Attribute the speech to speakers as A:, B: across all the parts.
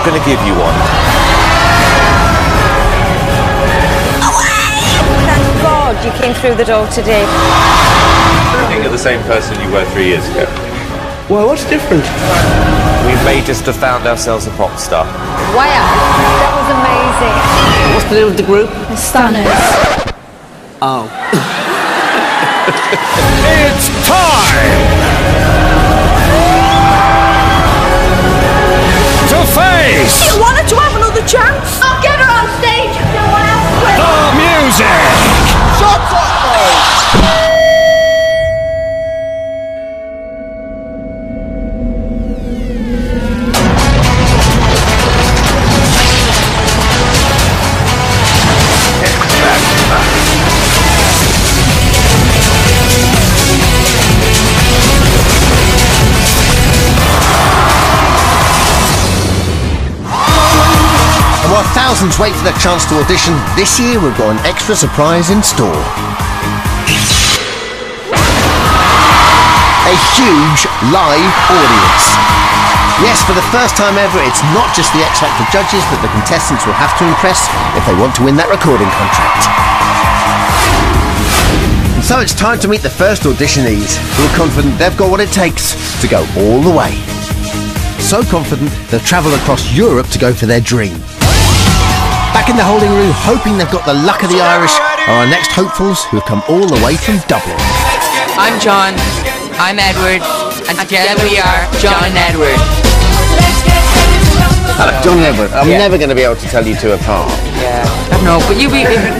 A: going to give you one.
B: Thank God you came through the door today.
A: I think you're the same person you were 3 years ago.
C: Well, what's different?
A: We may just have found ourselves a pop star.
B: Wow, that was amazing.
C: What's to do with the group?
B: Stunners.
C: Oh.
D: It's time to face
B: You wanted to have another chance? I'll get her on stage if no one else will.
D: the music.
E: Shut up,
F: While thousands wait for their chance to audition, this year we've got an extra surprise in store. A huge live audience. Yes, for the first time ever, it's not just the X Factor judges that the contestants will have to impress if they want to win that recording contract. And so it's time to meet the first auditionees, who are confident they've got what it takes to go all the way. So confident they've travelled across Europe to go for their dream. Back in the holding room, hoping they've got the luck of the Irish, are our next hopefuls who've come all the way from Dublin.
G: I'm John, I'm Edward, and together we are John and Edward.
F: Hello, John and Edward. I'm never going to be able to tell you two apart.
G: Yeah, I don't know, but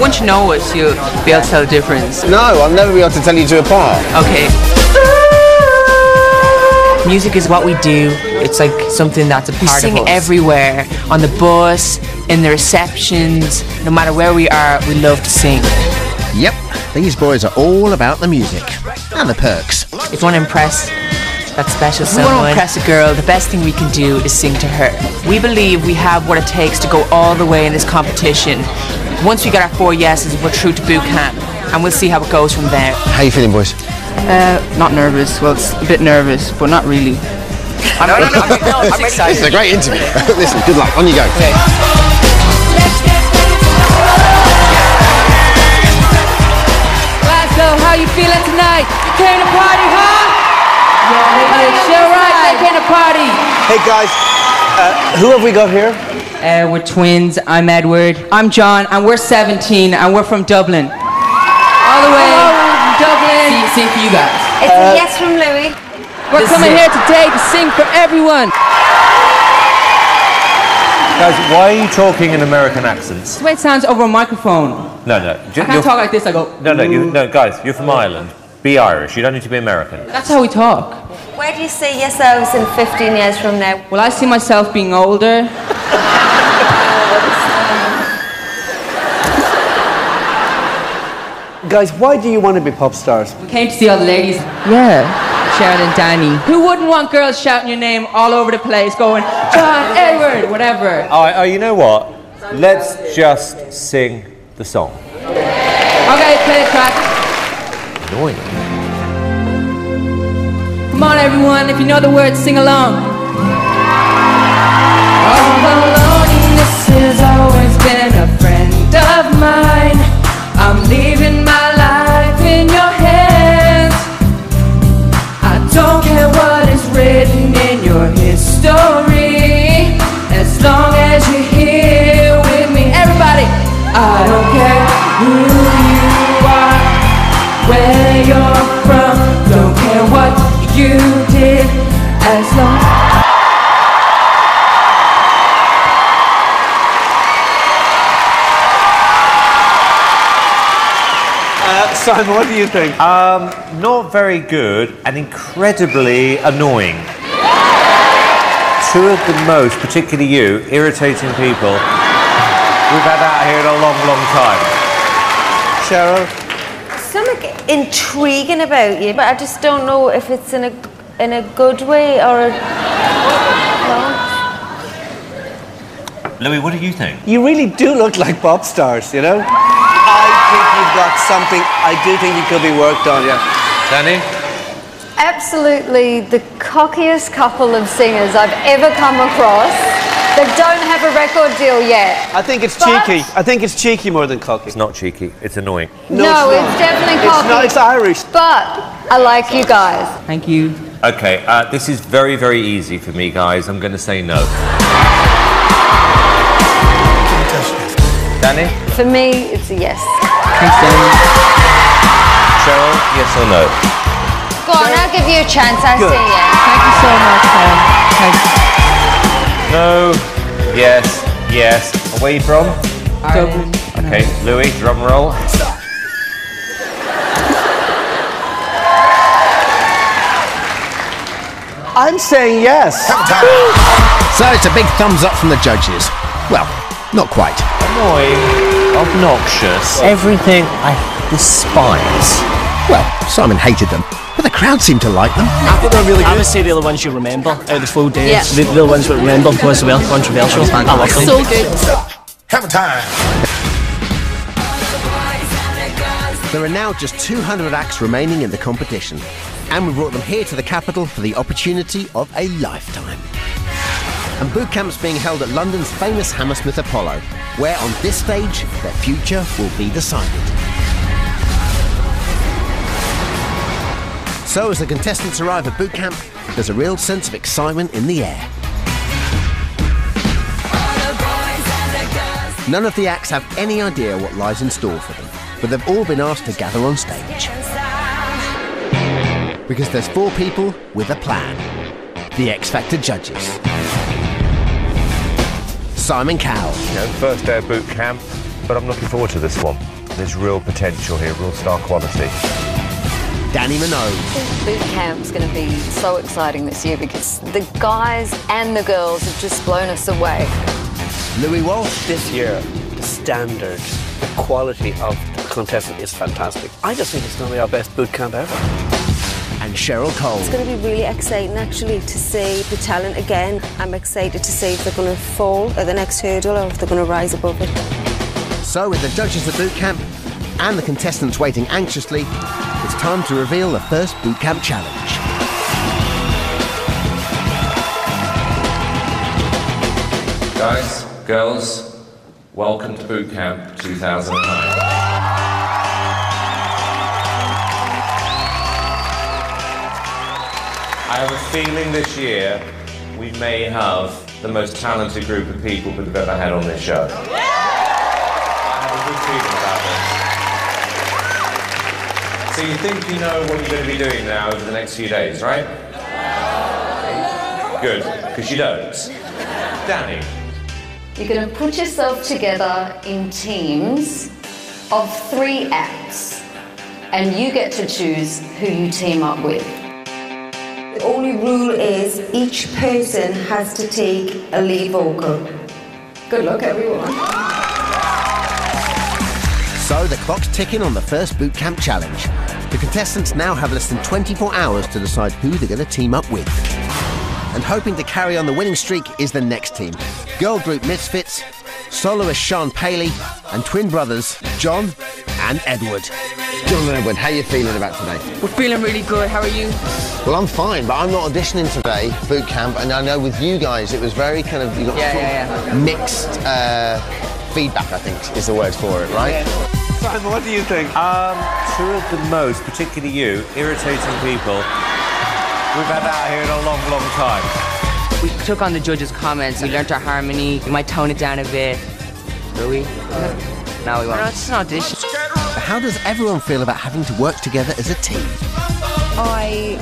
G: once you know us, you'll be able to tell the difference.
F: No, I'll never be able to tell you two apart.
G: Okay. Music is what we do. It's like something that's a part of us. We sing everywhere, on the bus, in the receptions, no matter where we are, we love to sing.
F: Yep, these boys are all about the music and the perks.
G: If you want to impress that special someone, if we want to impress a girl, the best thing we can do is sing to her. We believe we have what it takes to go all the way in this competition. Once we get our 4 yeses, we're through to boot camp, and we'll see how it goes from there.
F: How you feeling, boys?
G: Not nervous. Well, it's a bit nervous, but not really. I'm excited.
F: It's a great interview. Listen, good luck. On you go.
G: Okay. Glasgow, how you feeling tonight? You came to party, huh? Yeah, sure right. They came to party.
C: Hey guys, who have we got here?
G: We're twins. I'm Edward. I'm John, and we're 17, and we're from Dublin. All the way from Dublin. Sing for you guys.
B: It's a yes from Louis.
G: We're coming here today to sing for everyone.
A: Guys, why are you talking in American accents?
G: That's the way it sounds over a microphone.
A: No.
G: I can't talk like this, I go...
A: No, guys, you're from Ireland. Be Irish, you don't need to be American.
G: That's how we talk.
B: Where do you see yourselves in 15 years from now?
G: Well, I see myself being older.
C: Guys, why do you want to be pop stars?
G: We came to see all the ladies. Yeah. Sharon and Danny. Who wouldn't want girls shouting your name all over the place, going, John, Edward, whatever.
A: Oh, you know what? Let's just sing the song.
G: Okay, play the track.
A: Annoying.
G: Come on, everyone, if you know the words, sing along. All loneliness has always been a friend of mine. I'm leaving my life in your hands. I don't care what is written in your history, as long as you're here with me. Everybody, I don't care who you are, where you're from, don't care what you did, as long as...
C: Simon, what do you think?
A: Not very good and incredibly annoying. Two of the most, particularly you, irritating people we've had out here in a long, long time.
C: Cheryl?
B: Something intriguing about you, but I just don't know if it's in a good way or not.
A: Louis, what do you think?
C: You really do look like pop stars, you know? I think you've got something. I do think you could be worked on, yeah.
A: Danny?
B: Absolutely the cockiest couple of singers I've ever come across. that don't have a record deal yet.
C: I think it's
B: But-
C: cheeky. I think it's cheeky more than cocky.
A: It's not cheeky, it's annoying.
B: No, it's definitely
C: It's
B: cocky.
C: not, it's Irish.
B: But I like you guys.
G: Thank you.
A: Okay, this is very, very easy for me, guys. I'm going to say no. Danny?
B: For me, it's a yes.
G: Thanks, Danny.
A: Cheryl, yes or no?
B: Go on, I'll give you a chance. I say yes.
G: Thank you so much, Thanks.
A: No, yes, yes. Where are you from?
G: Dublin.
A: Okay, Louis, drum roll.
C: I'm saying yes.
F: So it's a big thumbs up from the judges. Well, not quite.
A: Annoying, obnoxious, everything I despise.
F: Well, Simon hated them, but the crowd seemed to like them.
H: I think they're really good. I would say they're the ones you remember out of the full day.
B: Yeah.
H: They're the ones that remember because they're controversial. I love them.
B: So good.
D: Have a time.
F: There are now just 200 acts remaining in the competition, and we brought them here to the capital for the opportunity of a lifetime. And boot camp's being held at London's famous Hammersmith Apollo, where on this stage their future will be decided. So as the contestants arrive at boot camp, there's a real sense of excitement in the air. None of the acts have any idea what lies in store for them, but they've all been asked to gather on stage. Because there's 4 people with a plan. The X Factor judges. Simon Cowell.
A: First day of boot camp, but I'm looking forward to this one. There's real potential here, real star quality.
F: Danny Minogue.
I: Boot camp's going to be so exciting this year because the guys and the girls have just blown us away.
F: Louis Walsh.
C: This year, the standard, the quality of the contestant is fantastic. I just think it's going to be our best boot camp ever.
F: And Cheryl Cole.
B: It's going to be really exciting actually to see the talent again. I'm excited to see if they're going to fall at the next hurdle or if they're going to rise above it.
F: So with the judges at boot camp and the contestants waiting anxiously, it's time to reveal the first boot camp challenge.
A: Guys, girls, welcome to boot camp 2009. I have a feeling this year we may have the most talented group of people we've ever had on this show. I have a good feeling about this. So you think you know what you're going to be doing now over the next few days, right? Good, because you don't. Danny.
I: You're going to put yourself together in teams of 3 acts and you get to choose who you team up with.
B: The only rule is each person has to take a lead vocal. Good luck, everyone.
F: So the clock's ticking on the first boot camp challenge. The contestants now have less than 24 hours to decide who they're going to team up with. And hoping to carry on the winning streak is the next team. Girl group Misfits, soloist Sean Paley, and twin brothers John and Edward. John and Edward, how are you feeling about today?
G: We're feeling really good. How are you?
F: Well, I'm fine, but I'm not auditioning today, boot camp, and I know with you guys it was very kind of, you got mixed feedback, I think is the word for it, right?
C: Simon, what do you think?
A: Two of the most, particularly you, irritating people we've had out here in a long, long time.
G: We took on the judges' comments. We learnt our harmony. We might tone it down a bit. Will we? No, we won't. No, it's just an audition.
F: But how does everyone feel about having to work together as a team?
J: I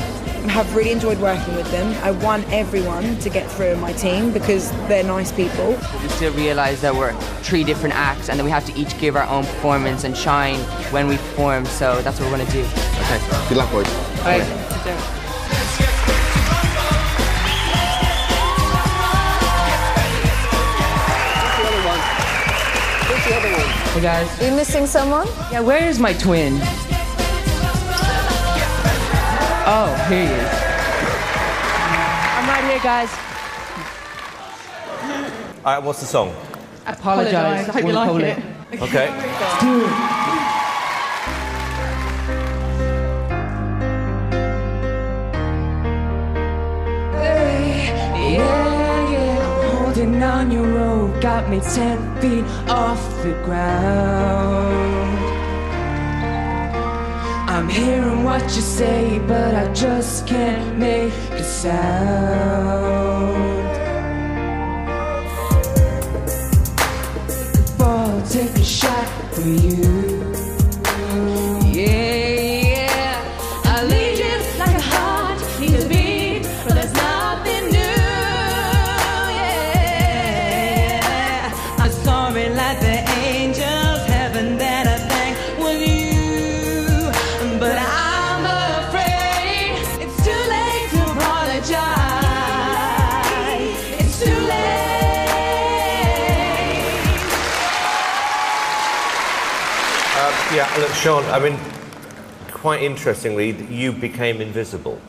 J: have really enjoyed working with them. I want everyone to get through my team because they're nice people.
G: We still realise that we're 3 different acts and that we have to each give our own performance and shine when we perform, so that's what we're going to do.
F: Okay, good luck, boys.
G: All right. Hey guys.
I: Are you missing someone?
G: Yeah, where is my twin? Oh, here he is. I'm right here, guys.
A: All right, what's the song?
G: Apologise.
J: I hope you like it.
A: Okay.
G: Yeah, I'm holding on your road got me 10 feet off the ground. I'm hearing what you say, but I just can't make a sound. Ball, take a shot for you.
A: Yeah, look, Sean, I mean, quite interestingly, you became invisible.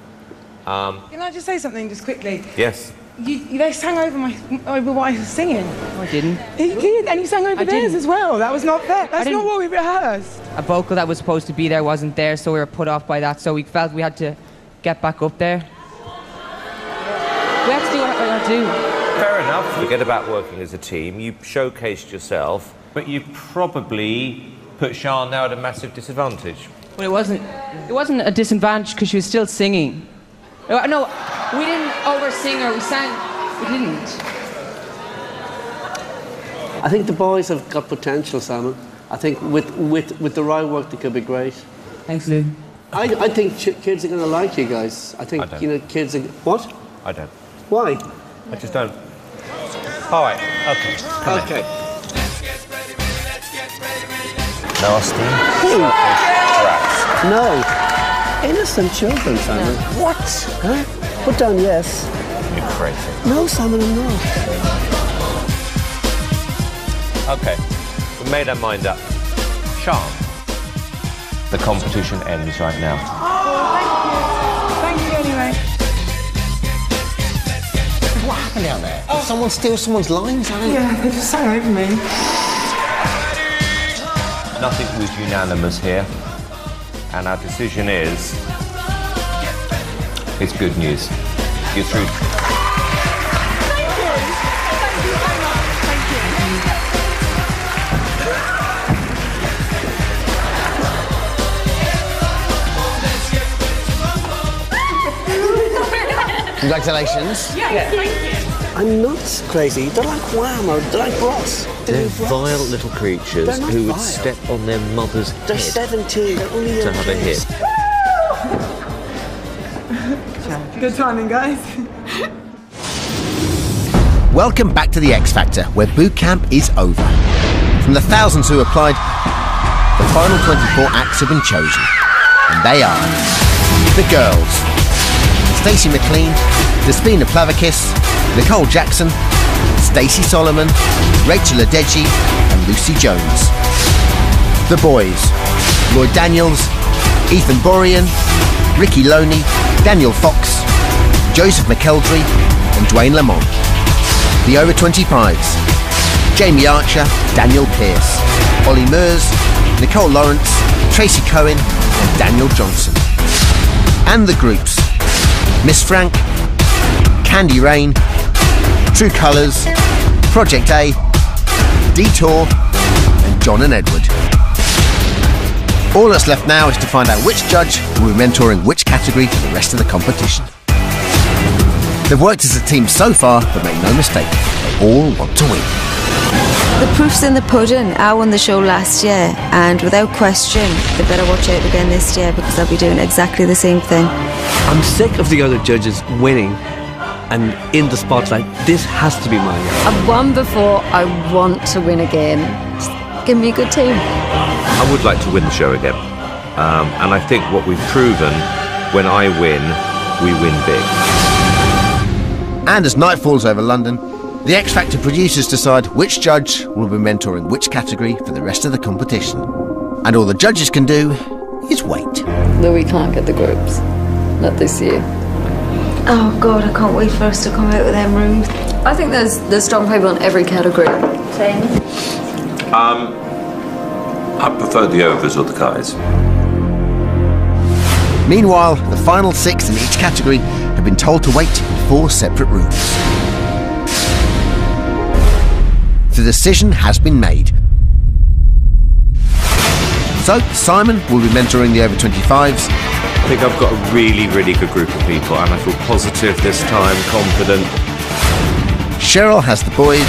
J: Can I just say something just quickly?
A: Yes.
J: They sang over what I was singing.
H: No, I didn't.
J: He did, and you sang over theirs as well. That was not fair. That's not what we rehearsed.
K: A vocal that was supposed to be there wasn't there, so we were put off by that, so we felt we had to get back up there. We had to do what we had to do.
A: Fair enough. Forget about working as a team. You showcased yourself, but you probably put Sean now at a massive disadvantage.
K: Well, it wasn't a disadvantage because she was still singing. No, we didn't over-sing her, we didn't.
C: I think the boys have got potential, Simon. I think with the right work, they could be great.
K: Thanks, Lou.
C: I think kids are going to like you guys. I think, kids are... What?
A: I don't.
C: Why?
A: I just don't. All right, okay. Come in. Nasty.
C: No. Innocent children, Simon.
A: No.
C: What? Huh? Put down yes.
A: You're crazy.
C: No, Simon, I'm not.
A: Okay, we made our mind up. Sean, the competition ends right now.
J: Oh, thank you. Thank you anyway.
F: What happened out there? Did someone steal someone's lines?
J: Yeah, they just sang over me.
A: Nothing was unanimous here, and our decision is, it's good news. You're through.
J: Thank you. Thank you so much. Thank
F: you. Congratulations.
J: Yeah, thank you.
C: I'm not crazy. They're like Wham or they're like Ross.
A: They're vile little creatures who would step on their mother's head.
C: They're 17. They're only
A: to have a hit.
J: Good timing, guys.
F: Welcome back to the X Factor, where boot camp is over. From the thousands who applied, the final 24 acts have been chosen. And they are the girls. Stacey McLean, Despina Plavakis, Nicole Jackson, Stacey Solomon, Rachel Adeji and Lucy Jones. The boys, Lloyd Daniels, Ethan Borean, Ricky Loney, Daniel Fox, Joseph McElderry and Dwayne Lamont. The over 25s, Jamie Archer, Daniel Pearce, Ollie Meurs, Nicole Lawrence, Tracy Cohen and Daniel Johnson. And the groups, Miss Frank, Candy Rain, True Colours, Project A, Detour and John and Edward. All that's left now is to find out which judge will be mentoring which category for the rest of the competition. They've worked as a team so far, but make no mistake, they all want to win.
B: The proof's in the pudding. I won the show last year, and without question, they better watch out again this year because I'll be doing exactly the same thing.
C: I'm sick of the other judges winning and in the spotlight. This has to be my year.
I: I've won before, I want to win again. Just give me a good team.
A: I would like to win the show again. And I think what we've proven, when I win, we win big.
F: And as night falls over London, the X Factor producers decide which judge will be mentoring which category for the rest of the competition. And all the judges can do is wait.
I: Though we can't get the groups. Not this year.
B: Oh God, I can't wait for us to come out of them rooms.
I: I think there's strong people in every category.
B: Same.
A: I prefer the overs or the guys.
F: Meanwhile, the final 6 in each category have been told to wait in 4 separate rooms. the decision has been made. So, Simon will be mentoring the over-25s.
A: I think I've got a really, really good group of people, and I feel positive this time, confident.
F: Cheryl has the boys.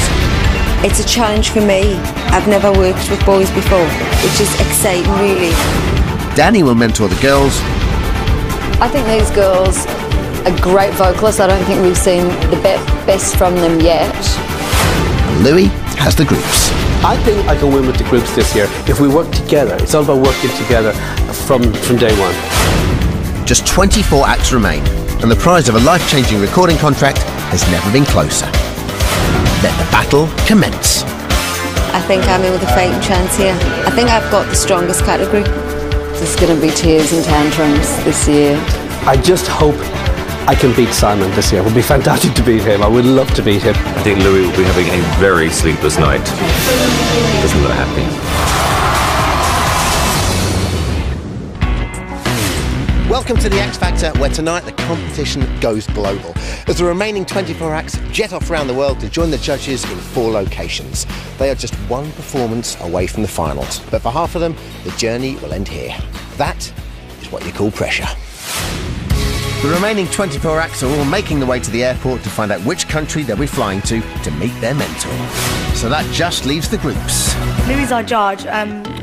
B: It's a challenge for me. I've never worked with boys before, which is exciting, really.
F: Danny will mentor the girls.
I: I think these girls are great vocalists. I don't think we've seen the best from them yet.
F: Louis has the groups.
L: I think I can win with the groups this year if we work together. It's all about working together from day one.
F: Just 24 acts remain, and the prize of a life-changing recording contract has never been closer. Let the battle commence.
B: I think I'm in with a fighting chance here. I think I've got the strongest category.
I: There's going to be tears and tantrums this year.
L: I just hope I can beat Simon this year. It would be fantastic to beat him. I would love to beat him.
A: I think Louis will be having a very sleepless night. Doesn't look happy.
F: Welcome to the X Factor, where tonight the competition goes global, as the remaining 24 acts jet off around the world to join the judges in 4 locations. They are just one performance away from the finals, but for half of them, the journey will end here. That is what you call pressure. The remaining 24 acts are all making the way to the airport to find out which country they'll be flying to meet their mentor. So that just leaves the groups.
M: Louis is our judge.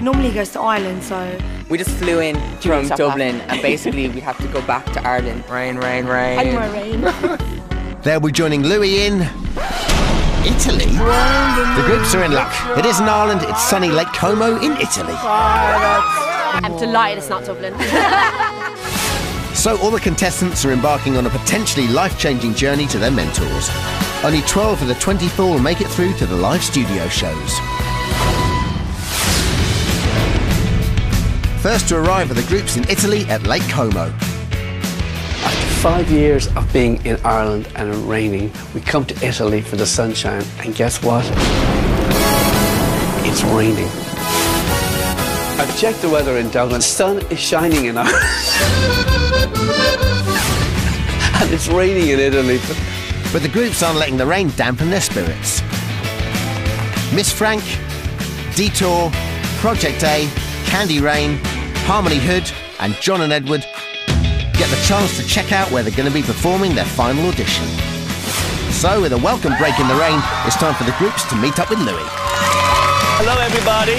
M: Normally he goes to Ireland, so...
K: We just flew in from Dublin and basically we have to go back to Ireland. Rain, rain, rain.
M: And more rain.
F: They'll be joining Louis in... Italy? The groups are in luck. It isn't Ireland, it's sunny Lake Como in Italy.
M: I'm delighted it's not Dublin.
F: So all the contestants are embarking on a potentially life-changing journey to their mentors. Only 12 of the 24 will make it through to the live studio shows. First to arrive are the groups in Italy at Lake Como.
L: After 5 years of being in Ireland and it raining, we come to Italy for the sunshine, and guess what? It's raining. I've checked the weather in Dublin. The sun is shining in Ireland. And it's raining in Italy.
F: But the groups aren't letting the rain dampen their spirits. Miss Frank, Detour, Project A, Candy Rain, Harmony Hood and John and Edward get the chance to check out where they're going to be performing their final audition. So with a welcome break in the rain, it's time for the groups to meet up with Louis.
L: Hello everybody,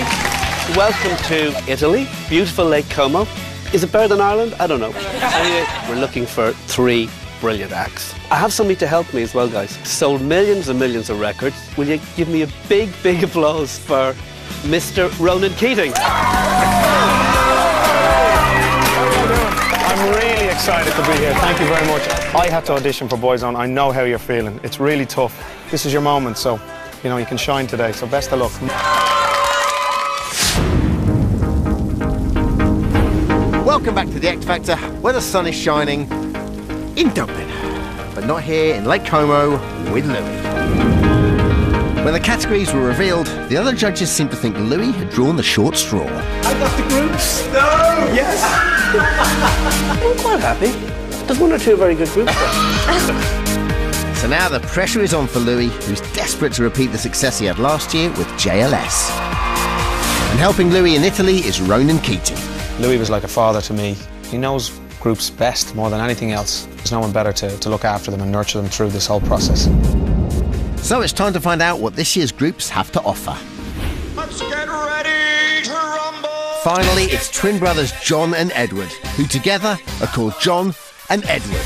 L: welcome to Italy, beautiful Lake Como. Is it better than Ireland? I don't know. Anyway, we're looking for 3 brilliant acts. I have somebody to help me as well, guys. Sold millions and millions of records. Will you give me a big, big applause for Mr. Ronan Keating?
N: I'm really excited to be here. Thank you very much. I had to audition for Boyzone. I know how you're feeling. It's really tough. This is your moment, so, you know, you can shine today. So best of luck.
F: Welcome back to the X Factor, where the sun is shining in Dublin, but not here in Lake Como with Louis. When the categories were revealed, the other judges seemed to think Louis had drawn the short straw.
L: I got the groups. No! Yes! I'm quite happy. There's 1 or 2 very good groups there.
F: So now the pressure is on for Louis, who's desperate to repeat the success he had last year with JLS. And helping Louis in Italy is Ronan Keating.
N: Louis was like a father to me. He knows groups best more than anything else. There's no one better to look after them and nurture them through this whole process.
F: So it's time to find out what this year's groups have to offer.
E: Let's get ready to rumble.
F: Finally, it's twin brothers John and Edward, who together are called John and Edward.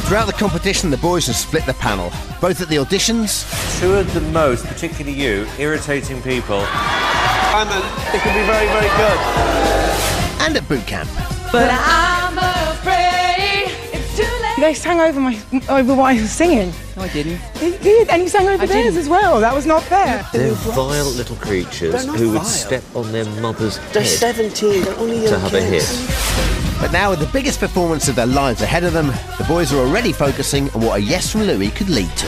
F: Throughout the competition, the boys have split the panel, both at the auditions.
A: 2 of the most, particularly you, irritating people.
L: It could be very, very good.
F: And at boot camp.
G: But I'm afraid it's too late.
J: You guys sang over what I was singing.
K: No, I didn't.
J: You did, and you sang over theirs as well. That was not fair.
A: They're vile little creatures who would
L: vile.
A: step on their mother's
L: They're
A: head
L: 17, they're only young
A: to have a hit.
L: kids.
F: But now with the biggest performance of their lives ahead of them, the boys are already focusing on what a yes from Louis could lead to.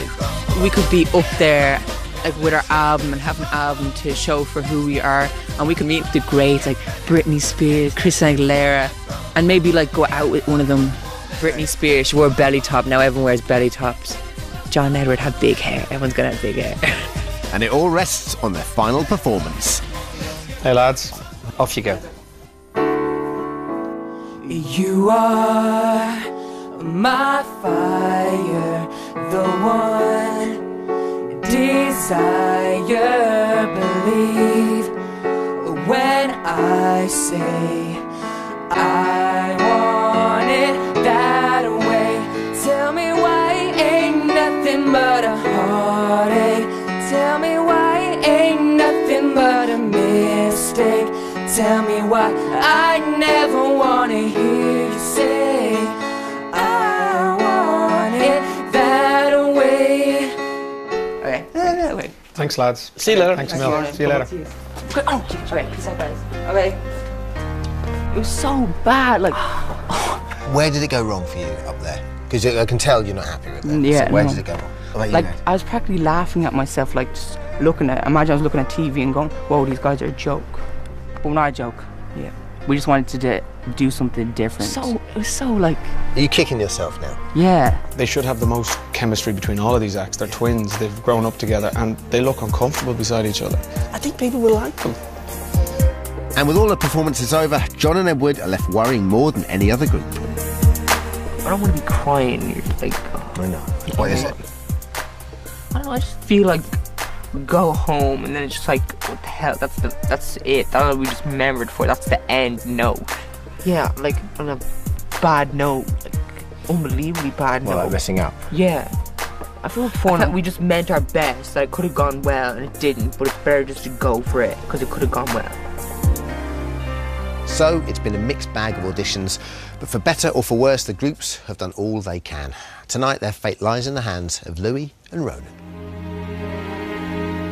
K: We could be up there like with our album and have an album to show for who we are, and we could meet the greats like Britney Spears, Christina Aguilera, and maybe like go out with one of them. Britney Spears, she wore a belly top, now everyone wears belly tops. John and Edward have big hair, everyone's gonna have big hair.
F: and it all rests on their final performance.
N: Hey lads, off you go.
G: You are my fire, the one desire. Believe when I say I want it that way. Tell me why ain't nothing but a heartache. Tell me why ain't nothing but a mistake. Tell me why I never wanna hear you say I want it that way. Okay. Wait.
N: Thanks, lads.
L: See you later.
N: Thanks, Emil. See you later.
G: Oh, okay, peace out, guys. Okay. It was so bad, like...
F: Where did it go wrong for you up there? Because I can tell you're not happy with it.
K: Yeah,
F: so where did it go wrong? What about you,
K: like,
F: mate?
K: I was practically laughing at myself, like, just looking at... Imagine I was looking at TV and going, whoa, these guys are a joke. But we're not a joke. Yeah. We just wanted to do something different. It was so, like...
F: Are you kicking yourself now?
K: Yeah.
N: They should have the most chemistry between all of these acts. They're twins, they've grown up together, and they look uncomfortable beside each other.
L: I think people will like them.
F: And with all the performances over, John and Edward are left worrying more than any other group.
K: I don't want to be crying, like...
F: I know. What is it?
K: I don't know, I just feel like we go home and then it's just like, what the hell, that's it. That's what we just remembered for, that's the end note. Yeah, like on a bad note, like unbelievably bad note.
F: Well, like messing up.
K: Yeah. I feel like we just meant our best, that it could have gone well and it didn't, but it's better just to go for it, because it could have gone well.
F: So, it's been a mixed bag of auditions, but for better or for worse, the groups have done all they can. Tonight, their fate lies in the hands of Louis and Ronan.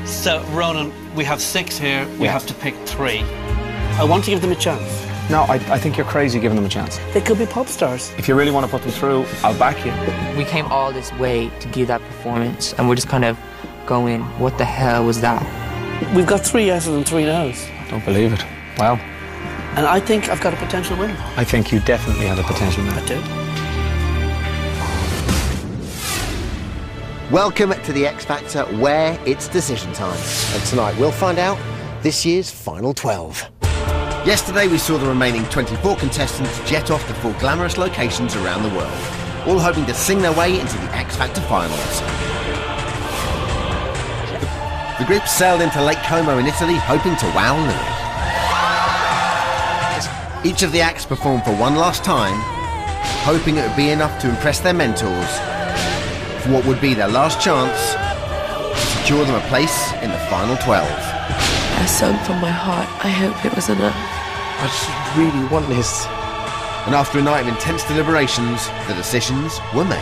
L: So, Ronan, we have 6 here. We have to pick 3. I want to give them a chance.
N: No, I think you're crazy giving them a chance.
L: They could be pop stars.
N: If you really want to put them through, I'll back you.
K: We came all this way to give that performance, and we're just kind of going, what the hell was that?
L: We've got 3 yeses and 3 nos.
N: Don't believe it. Well.
L: And I think I've got a potential winner.
N: I think you definitely have a potential winner.
L: I do.
F: Welcome to the X Factor, where it's decision time. And tonight we'll find out this year's final 12. Yesterday we saw the remaining 24 contestants jet off to 4 glamorous locations around the world, all hoping to sing their way into the X Factor finals. The group sailed into Lake Como in Italy, hoping to wow Louis. Each of the acts performed for one last time, hoping it would be enough to impress their mentors for what would be their last chance to secure them a place in the final 12.
O: I sung from my heart. I hope it was enough.
F: I just really want this. And after a night of intense deliberations, the decisions were made.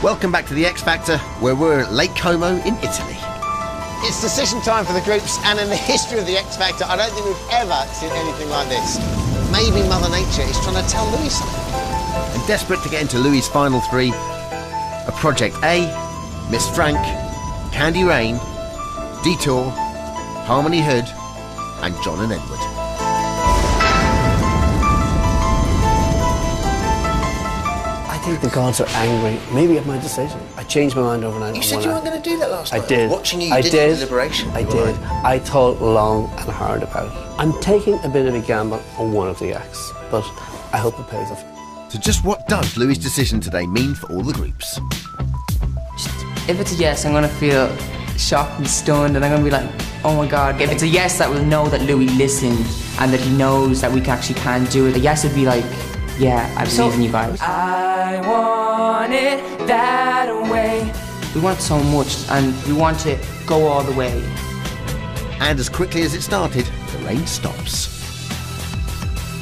F: Welcome back to the X Factor, where we're at Lake Como in Italy. It's decision time for the groups, and in the history of the X Factor, I don't think we've ever seen anything like this. Maybe Mother Nature is trying to tell Louis something. And desperate to get into Louis' final 3 are Project A, Miss Frank, Candy Rain, Detour, Harmony Hood, and John and Edward.
L: I think the gods are angry, maybe at my decision. I changed my mind overnight.
F: You said you weren't going to do that last night.
L: I did.
F: Watching you, did deliberation.
L: I did. I thought long and hard about it. I'm taking a bit of a gamble on one of the acts, but I hope it pays off.
F: So just what does Louis' decision today mean for all the groups?
K: If it's a yes, I'm going to feel shocked and stunned, and I'm going to be like, oh my God. If it's a yes, that will know that Louis listened and that he knows that we actually can do it. A yes would be like, yeah, I believe in you guys.
G: I want it that way.
K: We want so much, and we want to go all the way.
F: And as quickly as it started, the rain stops.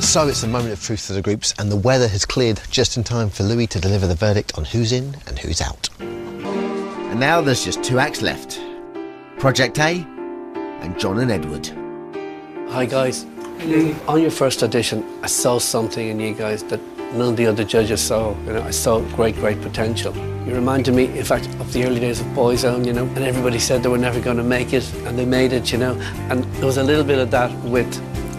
F: So it's the moment of truth for the groups, and the weather has cleared just in time for Louis to deliver the verdict on who's in and who's out. And now there's just 2 acts left. Project A and John and Edward.
L: Hi guys. Hello. On your first audition, I saw something in you guys that none of the other judges saw. You know, I saw great potential. You reminded me, in fact, of the early days of Boyzone, you know, and everybody said they were never going to make it, and they made it, you know. And there was a little bit of that with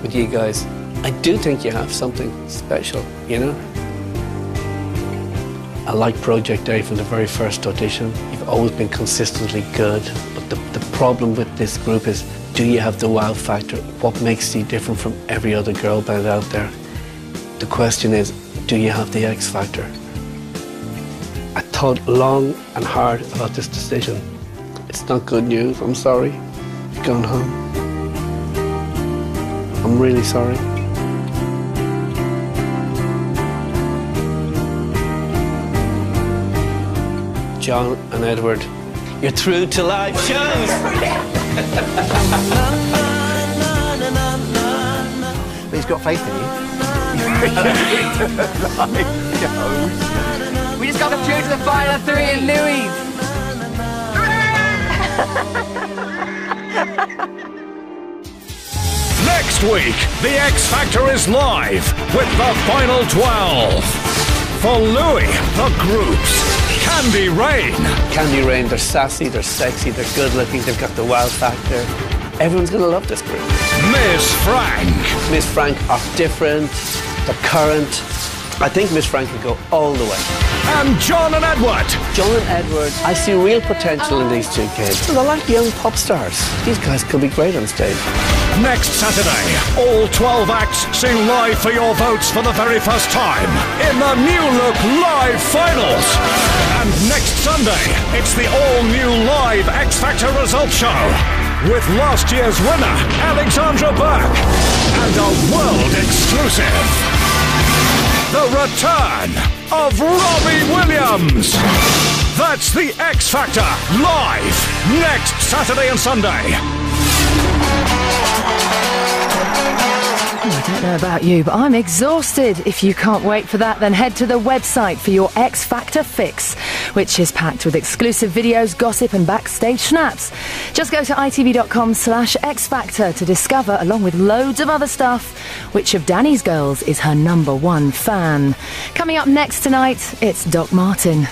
L: with you guys. I do think you have something special, you know? I like Project A from the very first audition. You've always been consistently good, but the problem with this group is, do you have the wow factor? What makes you different from every other girl band out there? The question is, do you have the X factor? I thought long and hard about this decision. It's not good news, I'm sorry. You're going home. I'm really sorry. John and Edward, you're through to live shows.
F: He's got faith in you.
G: We just got them through to the final 3 in Louis.
D: Next week, the X Factor is live with the final 12. For Louis, the groups. Candy Rain.
L: Candy Rain, they're sassy, they're sexy, they're good looking, they've got the wow factor. Everyone's gonna love this group.
D: Miss Frank.
L: Miss Frank are different, they're current. I think Miss Frank can go all the way.
D: And John and Edward.
L: John and Edward, I see real potential in these 2 kids. They're like young pop stars. These guys could be great on stage.
D: Next Saturday, all 12 acts sing live for your votes for the very first time in the New Look Live Finals. And next Sunday, it's the all-new live X Factor Results Show with last year's winner, Alexandra Burke, and a world exclusive. The return of Robbie Williams. That's the X Factor live next Saturday and Sunday.
P: I don't know about you, but I'm exhausted. If you can't wait for that, then head to the website for your X Factor fix, which is packed with exclusive videos, gossip and backstage snaps. Just go to itv.com/xfactor to discover, along with loads of other stuff, which of Danny's girls is her #1 fan. Coming up next tonight, it's Doc Martin.